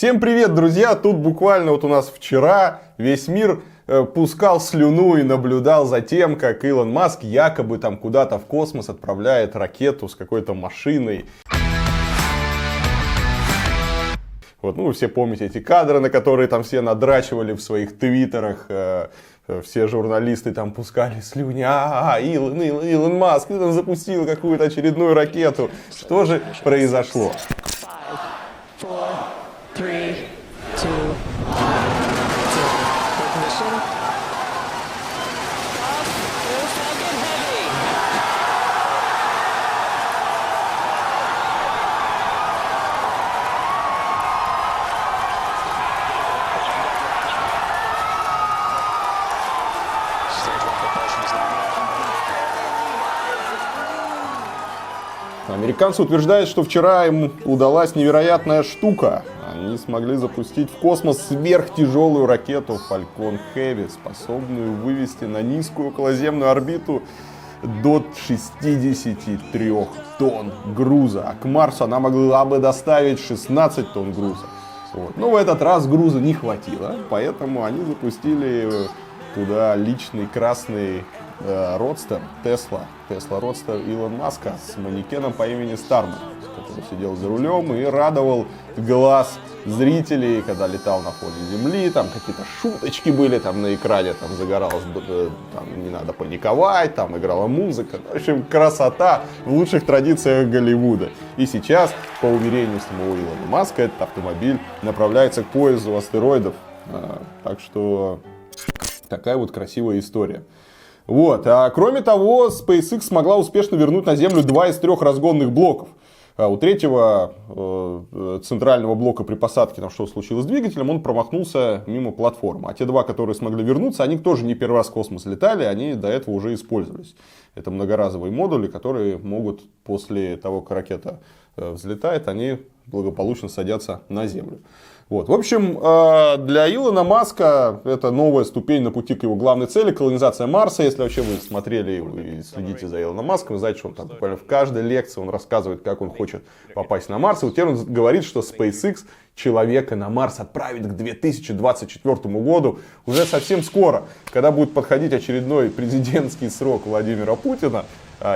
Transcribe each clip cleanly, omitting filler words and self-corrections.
Всем привет, друзья! Тут буквально вот у нас вчера весь мир пускал слюну и наблюдал за тем, как Илон Маск якобы там куда-то в космос отправляет ракету с какой-то машиной. Вот, ну, вы все помните эти кадры, на которые там все надрачивали в своих твиттерах. Все журналисты там пускали слюни. Илон Маск, ты там запустил какую-то очередную ракету. Что же произошло? 3, 2, 1. Американцы утверждают, что вчера им удалась невероятная штука. Они смогли запустить в космос сверхтяжелую ракету Falcon Heavy, способную вывести на низкую околоземную орбиту до 63 тонн груза. А к Марсу она могла бы доставить 16 тонн груза. Вот. Но в этот раз груза не хватило, поэтому они запустили туда личный красный родстер Tesla родстер Илон Маска с манекеном по имени Старман, который сидел за рулем и радовал глаз зрителей, когда летал на фоне Земли. Там какие-то шуточки были там на экране, там загоралось, там не надо паниковать, там играла музыка. В общем, красота в лучших традициях Голливуда. И сейчас, по уверению самого Илона Маска, этот автомобиль направляется к поясу астероидов. Так что такая вот красивая история. Вот. А кроме того, SpaceX смогла успешно вернуть на Землю 2 из 3 разгонных блоков. У третьего центрального блока при посадке, там что случилось с двигателем, он промахнулся мимо платформы. А те 2, которые смогли вернуться, они тоже не первый раз в космос летали, они до этого уже использовались. Это многоразовые модули, которые могут после того, как ракета взлетает, они благополучно садятся на Землю. Вот. В общем, для Илона Маска это новая ступень на пути к его главной цели — колонизация Марса. Если вообще вы смотрели и следите за Илоном Маском, вы знаете, что он там буквально в каждой лекции он рассказывает, как он хочет попасть на Марс. И вот теперь он говорит, что SpaceX человека на Марс отправит к 2024 году уже совсем скоро, когда будет подходить очередной президентский срок Владимира Путина.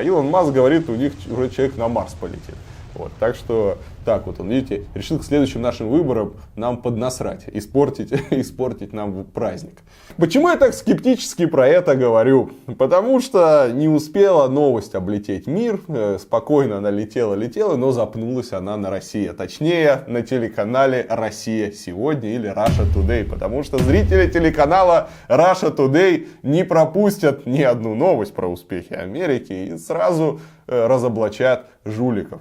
Илон Маск говорит, у них уже человек на Марс полетит. Вот, так что, так вот он, видите, решил к следующим нашим выборам нам поднасрать, испортить нам праздник. Почему я так скептически про это говорю? Потому что не успела новость облететь мир, спокойно она летела, но запнулась она на России. Точнее, на телеканале «Россия сегодня» или Russia Today. Потому что зрители телеканала Russia Today не пропустят ни одну новость про успехи Америки и сразу разоблачат жуликов.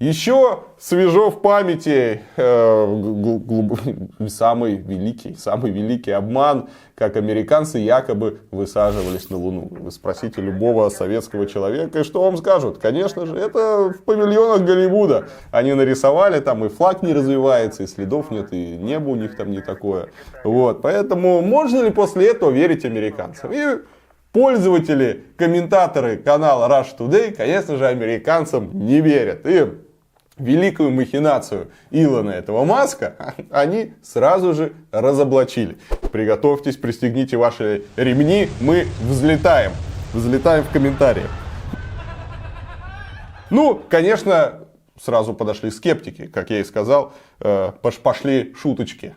Еще свежо в памяти самый великий обман, как американцы якобы высаживались на Луну. Вы спросите любого советского человека, и что вам скажут? Конечно же, это в павильонах Голливуда. Они нарисовали, там и флаг не развивается, и следов нет, и небо у них там не такое. Вот. Поэтому можно ли после этого верить американцам? И пользователи, комментаторы канала Russia Today, конечно же, американцам не верят. И великую махинацию Илона этого Маска они сразу же разоблачили. Приготовьтесь, пристегните ваши ремни, мы взлетаем. Взлетаем в комментариях. Ну, конечно, сразу подошли скептики, как я и сказал, пошли шуточки.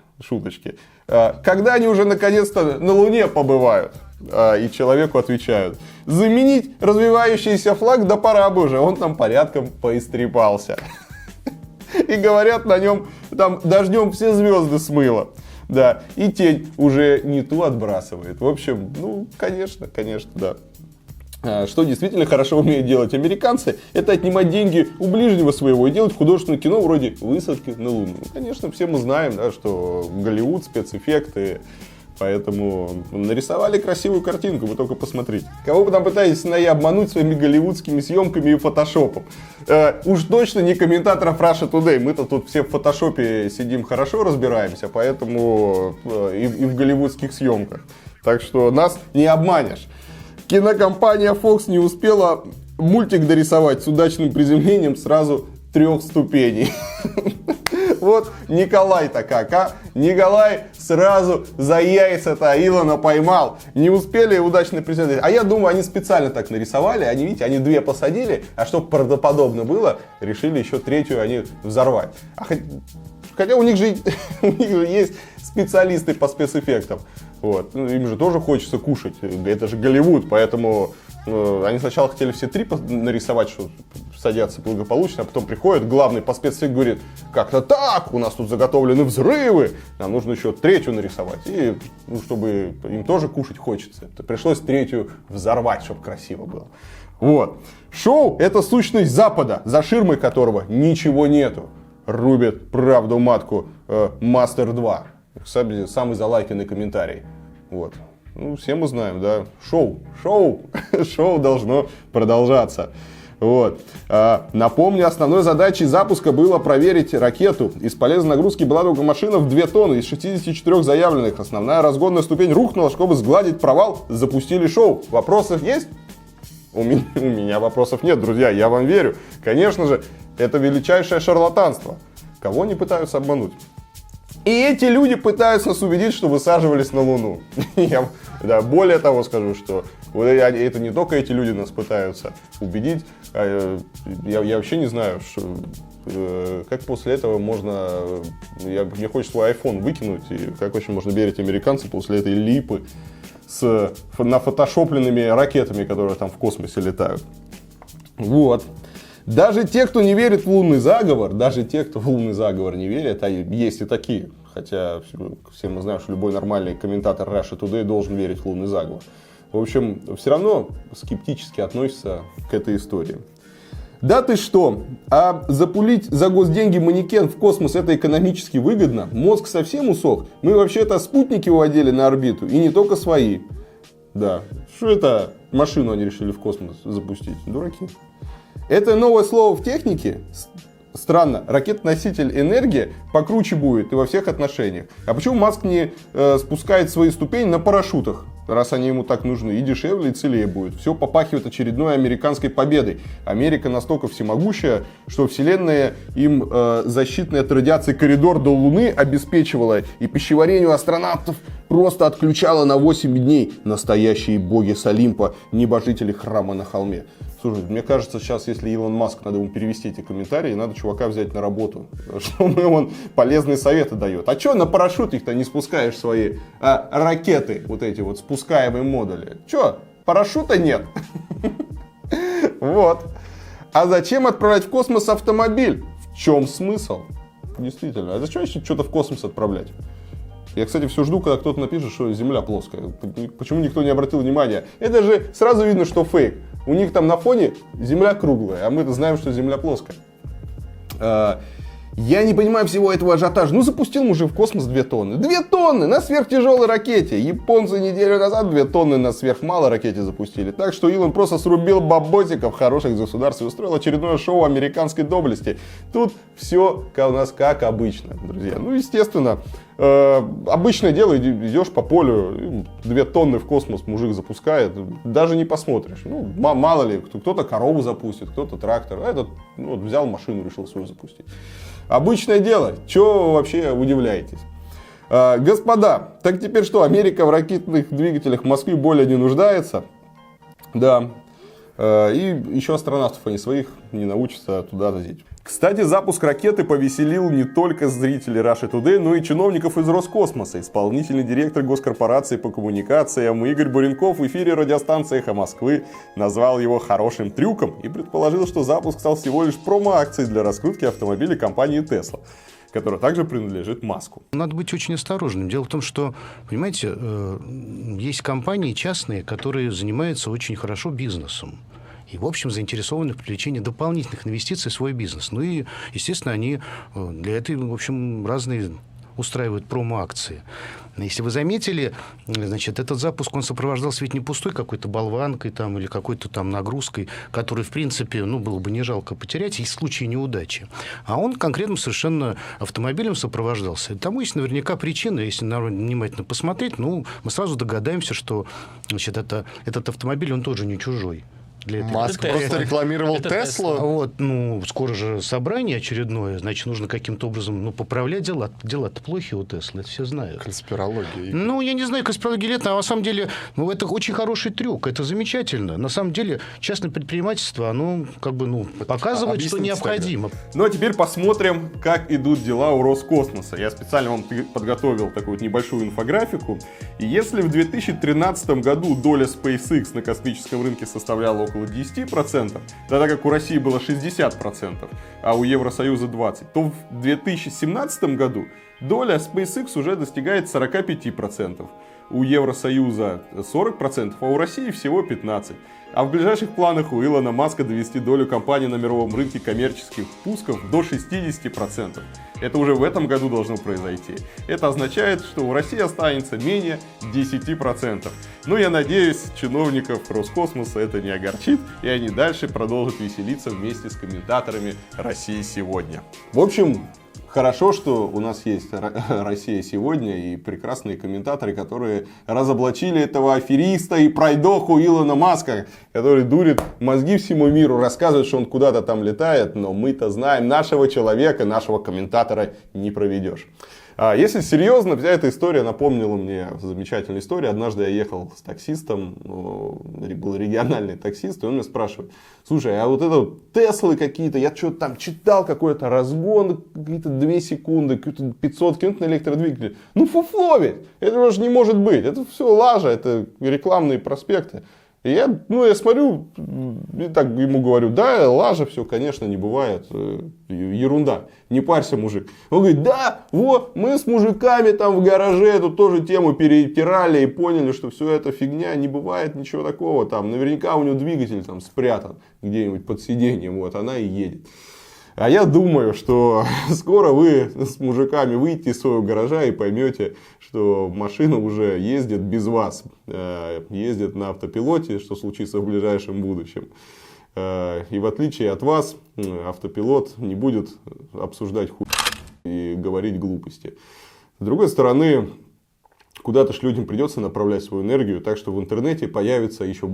Когда они уже наконец-то на Луне побывают? И человеку отвечают: заменить развивающийся флаг, да пора бы уже, он там порядком поистрепался. И говорят, на нем там дождем все звезды смыло. Да, и тень уже не ту отбрасывает. В общем, ну, конечно, да. Что действительно хорошо умеют делать американцы, это отнимать деньги у ближнего своего и делать художественное кино вроде «Высадки на Луну». Конечно, все мы знаем, да, что Голливуд, спецэффекты. Поэтому нарисовали красивую картинку, вы только посмотрите. Кого вы там пытаетесь обмануть своими голливудскими съемками и фотошопом? Уж точно не комментаторов Russia Today. Мы-то тут все в фотошопе сидим, хорошо разбираемся, поэтому и в голливудских съемках. Так что нас не обманешь. Кинокомпания Fox не успела мультик дорисовать с удачным приземлением сразу 3 ступеней. Вот Николай-то как, а? Николай сразу за яйца-то Илона поймал. Не успели удачно презентовать. А я думаю, они специально так нарисовали. Они, видите, они 2 посадили, а чтобы правдоподобно было, решили еще 3-ю они взорвать. Хотя у них же есть специалисты по спецэффектам. Вот. Ну, им же тоже хочется кушать. Это же Голливуд, поэтому они сначала хотели все 3 нарисовать, что садятся благополучно, а потом приходит главный по спецэффекту, говорит, как-то так, у нас тут заготовлены взрывы, нам нужно еще 3-ю нарисовать. И чтобы им тоже кушать хочется, то пришлось 3-ю взорвать, чтобы красиво было. Вот. Шоу — это сущность Запада, за ширмой которого ничего нету. Рубит правду матку Мастер 2. Самый залайканный комментарий. Вот. Ну, все мы знаем, да. Шоу должно продолжаться. Вот. Напомню, основной задачей запуска было проверить ракету. Из полезной нагрузки была только машина в 2 тонны из 64 заявленных. Основная разгонная ступень рухнула, чтобы сгладить провал. Запустили шоу. Вопросов есть? У меня вопросов нет, друзья, я вам верю. Конечно же, это величайшее шарлатанство. Кого они пытаются обмануть? И эти люди пытаются нас убедить, что высаживались на Луну. Я более того скажу, что это не только эти люди нас пытаются убедить. Я вообще не знаю, как после этого можно... Мне хочется свой iPhone выкинуть, и как вообще можно верить американцам после этой липы с нафотошопленными ракетами, которые там в космосе летают. Вот. Даже те, кто не верит в лунный заговор, не верят, а есть и такие. Хотя все мы знаем, что любой нормальный комментатор Russia Today должен верить в лунный заговор. В общем, все равно скептически относятся к этой истории. Да ты что? А запулить за госденьги манекен в космос — это экономически выгодно? Мозг совсем усох? Мы вообще-то спутники выводили на орбиту, и не только свои. Да, что это машину они решили в космос запустить? Дураки. Это новое слово в технике? Странно, ракета-носитель энергии покруче будет и во всех отношениях. А почему Маск не спускает свои ступени на парашютах, раз они ему так нужны, и дешевле, и целее будет? Все попахивает очередной американской победой. Америка настолько всемогущая, что Вселенная им защитный от радиации коридор до Луны обеспечивала, и пищеварению астронавтов просто отключала на 8 дней. Настоящие боги с Олимпа, небожители храма на холме. Слушай, мне кажется, сейчас, если Илон Маск, надо ему перевести эти комментарии, надо чувака взять на работу, чтобы он полезные советы дает. А что на парашютах-то не спускаешь свои ракеты, вот эти вот спускаемые модули? Че, парашюта нет? Вот. А зачем отправлять в космос автомобиль? В чем смысл? Действительно, а зачем еще что-то в космос отправлять? Я, кстати, все жду, когда кто-то напишет, что Земля плоская. Почему никто не обратил внимания? Это же сразу видно, что фейк. У них там на фоне Земля круглая, а мы-то знаем, что Земля плоская. Я не понимаю всего этого ажиотажа. Ну, запустил мужик в космос 2 тонны. 2 тонны на сверхтяжелой ракете. Японцы неделю назад 2 тонны на сверхмалой ракете запустили. Так что Илон просто срубил бабосиков хороших государств и устроил очередное шоу американской доблести. Тут все у нас как обычно, друзья. Ну, естественно, обычное дело, идешь по полю, 2 тонны в космос мужик запускает, даже не посмотришь. Ну, мало ли, кто-то корову запустит, кто-то трактор, а этот взял машину, решил свою запустить. Обычное дело. Чего вы вообще удивляетесь? Господа, так теперь что, Америка в ракетных двигателях в Москве более не нуждается? Да. И еще астронавтов они своих не научатся туда возить. Кстати, запуск ракеты повеселил не только зрителей Russia Today, но и чиновников из Роскосмоса. Исполнительный директор госкорпорации по коммуникациям Игорь Буренков в эфире радиостанции «Эхо Москвы» назвал его хорошим трюком и предположил, что запуск стал всего лишь промо-акцией для раскрутки автомобилей компании Tesla, которая также принадлежит Маску. Надо быть очень осторожным. Дело в том, что, понимаете, есть компании частные, которые занимаются очень хорошо бизнесом. И, в общем, заинтересованы в привлечении дополнительных инвестиций в свой бизнес. Ну и, естественно, они для этого, в общем, разные устраивают промо-акции. Если вы заметили, значит, этот запуск, он сопровождался ведь не пустой какой-то болванкой там, или какой-то там нагрузкой, которую, в принципе, было бы не жалко потерять и в случае неудачи. А он конкретно совершенно автомобилем сопровождался. Тому есть наверняка причина, если внимательно посмотреть, мы сразу догадаемся, что, значит, этот автомобиль, он тоже не чужой. для этого. Маск Это просто Tesla. рекламировал Это Теслу. Вот, скоро же собрание очередное, значит, нужно каким-то образом, поправлять дела. Дела-то плохи у Теслы, это все знают. Конспирология. Я не знаю, конспирология лет, а на самом деле, это очень хороший трюк, это замечательно. На самом деле, частное предпринимательство, оно показывает, что объясните необходимо. Ну а теперь посмотрим, как идут дела у Роскосмоса. Я специально вам подготовил такую вот небольшую инфографику. И если в 2013 году доля SpaceX на космическом рынке составляла около 10%, тогда как у России было 60%, а у Евросоюза 20%, то в 2017 году доля SpaceX уже достигает 45%. У Евросоюза 40%, а у России всего 15%. А в ближайших планах у Илона Маска довести долю компании на мировом рынке коммерческих пусков до 60%. Это уже в этом году должно произойти. Это означает, что у России останется менее 10%. Но я надеюсь, чиновников Роскосмоса это не огорчит, и они дальше продолжат веселиться вместе с комментаторами «России сегодня». В общем, хорошо, что у нас есть «Россия сегодня» и прекрасные комментаторы, которые разоблачили этого афериста и пройдоху Илона Маска, который дурит мозги всему миру, рассказывает, что он куда-то там летает, но мы-то знаем, нашего человека, нашего комментатора не проведешь. Если серьезно, вся эта история напомнила мне замечательную историю. Однажды я ехал с таксистом, был региональный таксист, и он меня спрашивает: слушай, а вот это Теслы какие-то, я что-то там читал, какой-то разгон, какие-то 2 секунды, 500 км на электродвигателе. Фуфло ведь, это же не может быть, это все лажа, это рекламные проспекты. И я смотрю, и так ему говорю: да, лажа, все, конечно, не бывает, ерунда, не парься, мужик. Он говорит: да, вот, мы с мужиками там в гараже эту тоже тему перетирали и поняли, что все это фигня, не бывает ничего такого, там, наверняка у него двигатель там спрятан где-нибудь под сиденьем, вот, она и едет. А я думаю, что скоро вы с мужиками выйдете из своего гаража и поймете, что машина уже ездит без вас. Ездит на автопилоте, что случится в ближайшем будущем. И в отличие от вас, автопилот не будет обсуждать хуй и говорить глупости. С другой стороны, куда-то ж людям придется направлять свою энергию, так что в интернете появится еще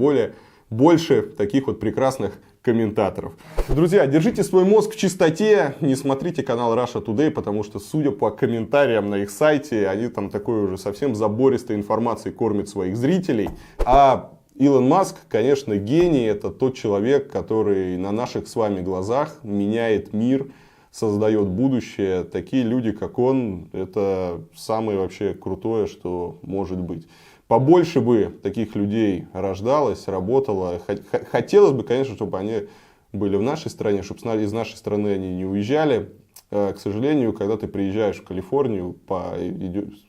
больше таких вот прекрасных комментаторов. Друзья, держите свой мозг в чистоте, не смотрите канал Russia Today, потому что, судя по комментариям на их сайте, они там такой уже совсем забористой информацией кормят своих зрителей. А Илон Маск, конечно, гений, это тот человек, который на наших с вами глазах меняет мир, создает будущее. Такие люди, как он, это самое вообще крутое, что может быть. Побольше бы таких людей рождалось, работало. Хотелось бы, конечно, чтобы они были в нашей стране, чтобы из нашей страны они не уезжали. К сожалению, когда ты приезжаешь в Калифорнию,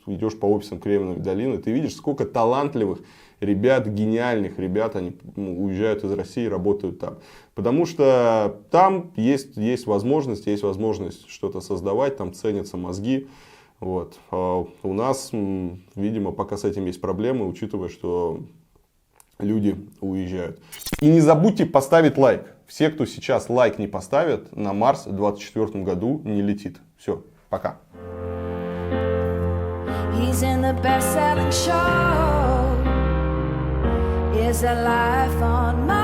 идешь по офисам Кремниевой долины, ты видишь, сколько талантливых ребят, гениальных ребят, они уезжают из России и работают там. Потому что там есть возможность что-то создавать, там ценятся мозги. Вот. А у нас, видимо, пока с этим есть проблемы, учитывая, что люди уезжают. И не забудьте поставить лайк. Все, кто сейчас лайк не поставит, на Марс в 2024 году не летит. Все, пока. He's in the best-selling show. Is a life on Mars.